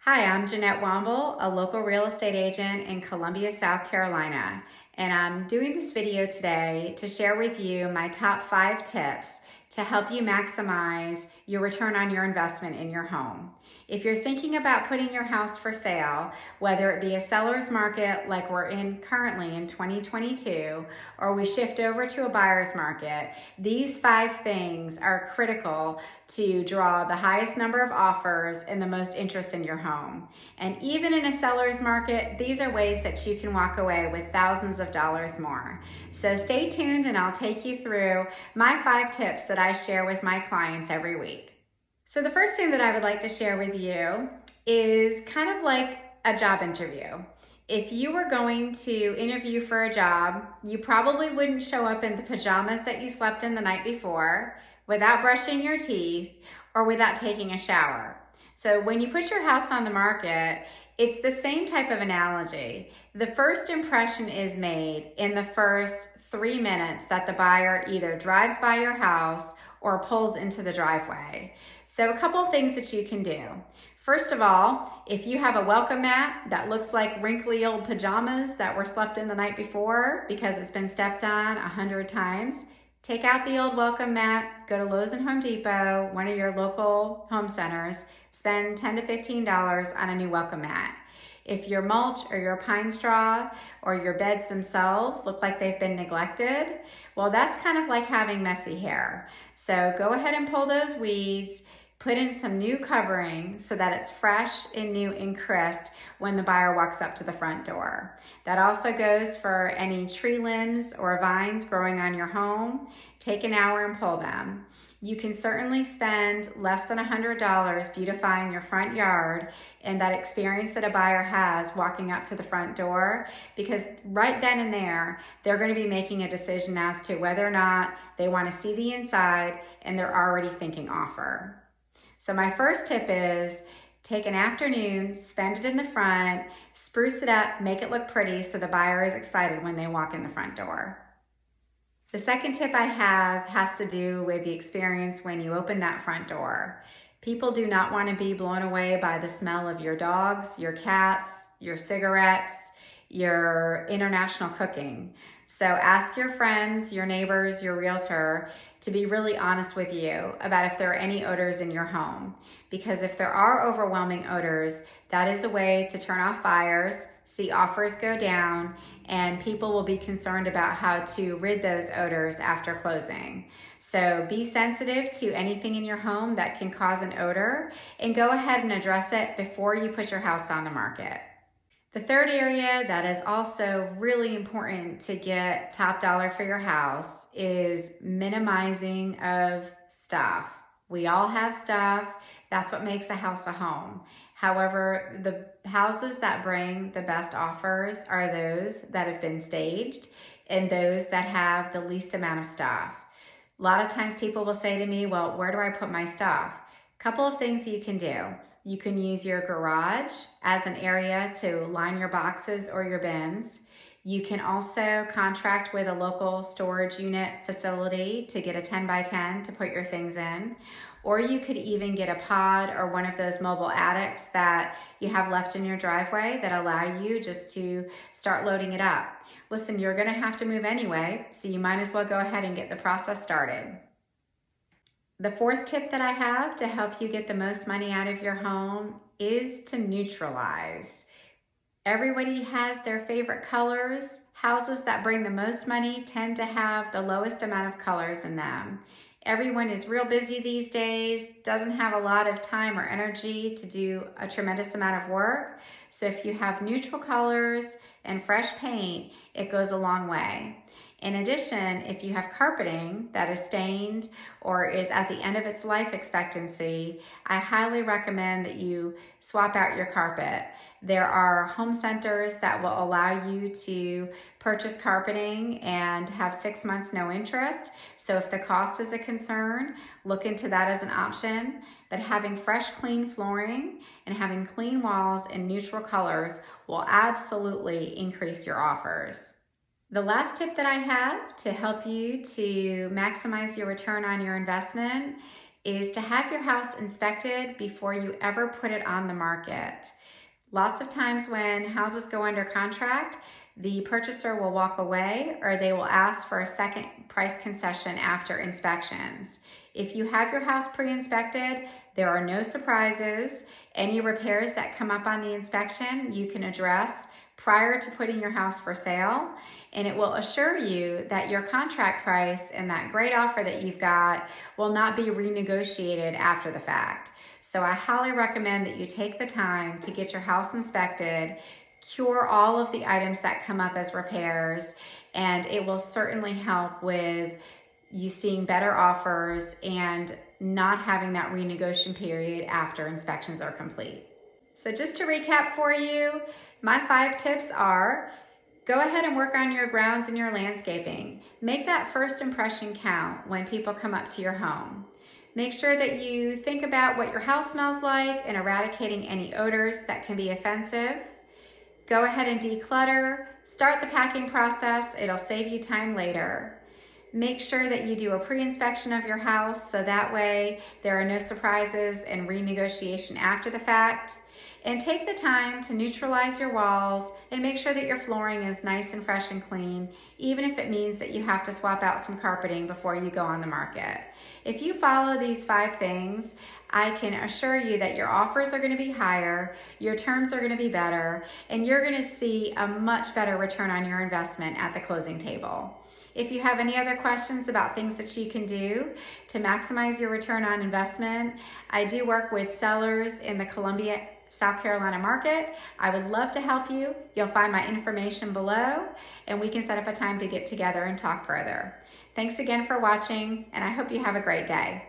Hi, I'm Jeannette Womble, a local real estate agent in Columbia, South Carolina, and I'm doing this video today to share with you my top 5 tips to help you maximize your return on your investment in your home. If you're thinking about putting your house for sale, whether it be a seller's market like we're in currently in 2022, or we shift over to a buyer's market, these 5 things are critical to draw the highest number of offers and the most interest in your home. And even in a seller's market, these are ways that you can walk away with thousands of dollars more. So stay tuned and I'll take you through my 5 tips that I share with my clients every week. So the first thing that I would like to share with you is kind of like a job interview. If you were going to interview for a job, you probably wouldn't show up in the pajamas that you slept in the night before, without brushing your teeth, or without taking a shower. So when you put your house on the market, it's the same type of analogy. The first impression is made in the first 3 minutes that the buyer either drives by your house or pulls into the driveway. So a couple things that you can do. First of all, if you have a welcome mat that looks like wrinkly old pajamas that were slept in the night before because it's been stepped on 100 times, take out the old welcome mat, go to Lowe's and Home Depot, one of your local home centers, spend $10 to $15 on a new welcome mat. If your mulch or your pine straw or your beds themselves look like they've been neglected, well, that's kind of like having messy hair. So go ahead and pull those weeds, put in some new covering so that it's fresh and new and crisp when the buyer walks up to the front door. That also goes for any tree limbs or vines growing on your home. Take an hour and pull them. You can certainly spend less than $100 beautifying your front yard and that experience that a buyer has walking up to the front door, because right then and there, they're going to be making a decision as to whether or not they want to see the inside, and they're already thinking offer. So my first tip is take an afternoon, spend it in the front, spruce it up, make it look pretty so the buyer is excited when they walk in the front door. The second tip I have has to do with the experience when you open that front door. People do not want to be blown away by the smell of your dogs, your cats, your cigarettes, your international cooking. So ask your friends, your neighbors, your realtor to be really honest with you about if there are any odors in your home. Because if there are overwhelming odors, that is a way to turn off buyers, see offers go down, and people will be concerned about how to rid those odors after closing. So be sensitive to anything in your home that can cause an odor and go ahead and address it before you put your house on the market. The third area that is also really important to get top dollar for your house is minimizing of stuff. We all have stuff. That's what makes a house a home. However, the houses that bring the best offers are those that have been staged and those that have the least amount of stuff. A lot of times people will say to me, well, where do I put my stuff? A couple of things you can do. You can use your garage as an area to line your boxes or your bins. You can also contract with a local storage unit facility to get a 10 by 10 to put your things in. Or you could even get a pod or one of those mobile attics that you have left in your driveway that allow you just to start loading it up. Listen, you're gonna have to move anyway, so you might as well go ahead and get the process started. The fourth tip that I have to help you get the most money out of your home is to neutralize. Everybody has their favorite colors. Houses that bring the most money tend to have the lowest amount of colors in them. Everyone is real busy these days, doesn't have a lot of time or energy to do a tremendous amount of work. So if you have neutral colors and fresh paint, it goes a long way. In addition, if you have carpeting that is stained or is at the end of its life expectancy, I highly recommend that you swap out your carpet. There are home centers that will allow you to purchase carpeting and have 6 months no interest. So if the cost is a concern, look into that as an option. But having fresh, clean flooring and having clean walls and neutral colors will absolutely increase your offers. The last tip that I have to help you to maximize your return on your investment is to have your house inspected before you ever put it on the market. Lots of times when houses go under contract, the purchaser will walk away or they will ask for a second price concession after inspections. If you have your house pre-inspected, there are no surprises. Any repairs that come up on the inspection, you can address prior to putting your house for sale, and it will assure you that your contract price and that great offer that you've got will not be renegotiated after the fact. So I highly recommend that you take the time to get your house inspected, cure all of the items that come up as repairs, and it will certainly help with you seeing better offers and not having that renegotiation period after inspections are complete. So just to recap for you, my 5 tips are: go ahead and work on your grounds and your landscaping. Make that first impression count when people come up to your home. Make sure that you think about what your house smells like and eradicating any odors that can be offensive. Go ahead and declutter. Start the packing process. It'll save you time later. Make sure that you do a pre-inspection of your house so that way there are no surprises and renegotiation after the fact. And take the time to neutralize your walls and make sure that your flooring is nice and fresh and clean, even if it means that you have to swap out some carpeting before you go on the market. If you follow these 5 things, I can assure you that your offers are going to be higher, your terms are going to be better, and you're going to see a much better return on your investment at the closing table. If you have any other questions about things that you can do to maximize your return on investment, I do work with sellers in the Columbia, South Carolina market. I would love to help you. You'll find my information below, and we can set up a time to get together and talk further. Thanks again for watching, and I hope you have a great day.